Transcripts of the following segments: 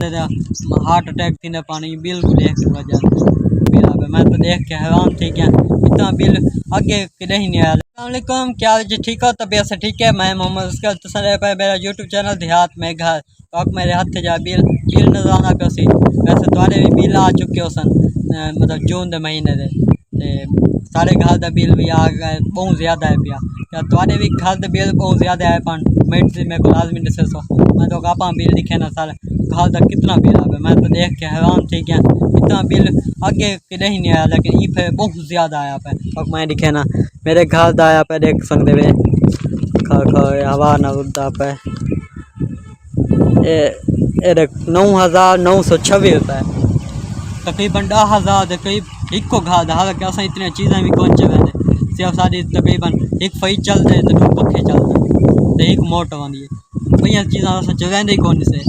Heart attack थी पानी bill को देख के वजह बिल आ मैं तो देख के हैरान थी क्या इतना बिल आगे कहीं नहीं आया। अस्सलाम क्या जी ठीक हो तबीयत से ठीक है। मैं मोहम्मद उसका तसल्ली पे मेरा यूट्यूब चैनल देहात में घर तो मेरे हाथ से जा बिल बिल नजर आना पे सी वैसे थोड़े भी बिल आ चुके हो सन मतलब जून के महीने के सारे घर का बिल भी आ गए बहुत ज़्यादा है पिया क्या थोड़े भी घर का बिल बहुत ज़्यादा है पर मिनट से मेरे को लाजमी दसे सो मैं तो आप बिल दिखे ना सारे घर का कितना बिल आ मैं तो देख के हैरान थी क्या इतना बिल आगे कहीं नहीं आया लेकिन ये फिर बहुत ज़्यादा आया पे और मैं दिखे ना मेरे घर का आया पे देख सकते वे हवा ना उड़ता पे ये देख 9,926 रुपये तकरीबन 10,000 करीब एक को घर हालांकि अस इतनी चीज़ें भी कौन चवे सिर्फ सारी तकरीबन एक फई चलते तो 2 पखे चलते तो एक मोटर आँदी है चीज़ा अस चवेंदे ही कौन से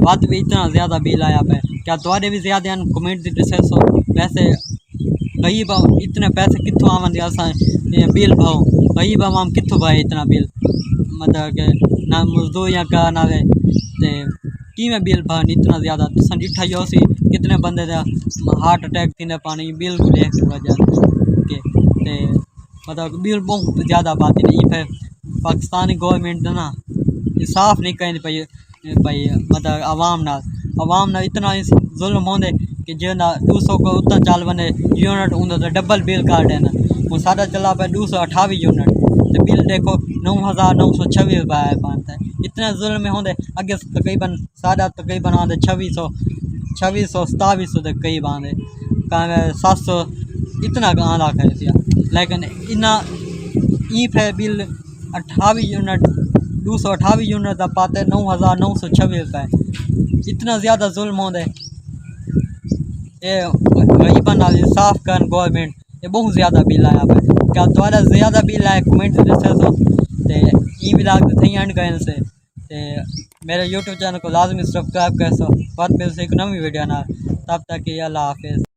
वत भी इतना ज़्यादा बिल आया पे क्या थोड़े भी ज़्यादा कमेंट दसे सो वैसे गरीब इतने पैसे कितों आवेंगे अस बिल भाओ गरीब आवाम कितों भाए इतना बिल मतलब कि ना मजदूरियाँ का ना कि में बिल भान इतना ज़्यादा तुम डिठा ही सी कितने बंदे हार्ट अटैक थी पानी बिल को देख के वजह के मतलब बिल बहुत ज़्यादा बात नहीं फिर पाकिस्तानी गवर्नमेंट ना साफ नहीं कहीं पई मतलब आवाम ना इतना जुल्म होंदे कि जो ना 200 को उतना चाल बने यूनिट उन डबल बिल काट है ना वो सारा चला पे 228 यूनिट तो बिल देखो 9,926 रुपये है पाता है इतने जुल्म होंदे अगे तकरीबन सारा तकरीबन आते 2600 2700 तक करीब आते 700 इतना आना कर लेकिन इना ई फिर बिल 28 यूनिट 228 यूनिट का पाते 9,926 रुपये इतना ज़्यादा जुल्म होंदे ये गरीबन साफ कर गवर्नमेंट ये बहुत ज़्यादा बिल आया पे क्या थोड़ा ज़्यादा बिल आया कमेंट दसे सो ई भी लाग थी एंड करें से मेरे यूट्यूब चैनल को लाजमी सब्सक्राइब कर सो बाद में से एक नवी वीडियो ना तब तक अल्लाह हाफिज़।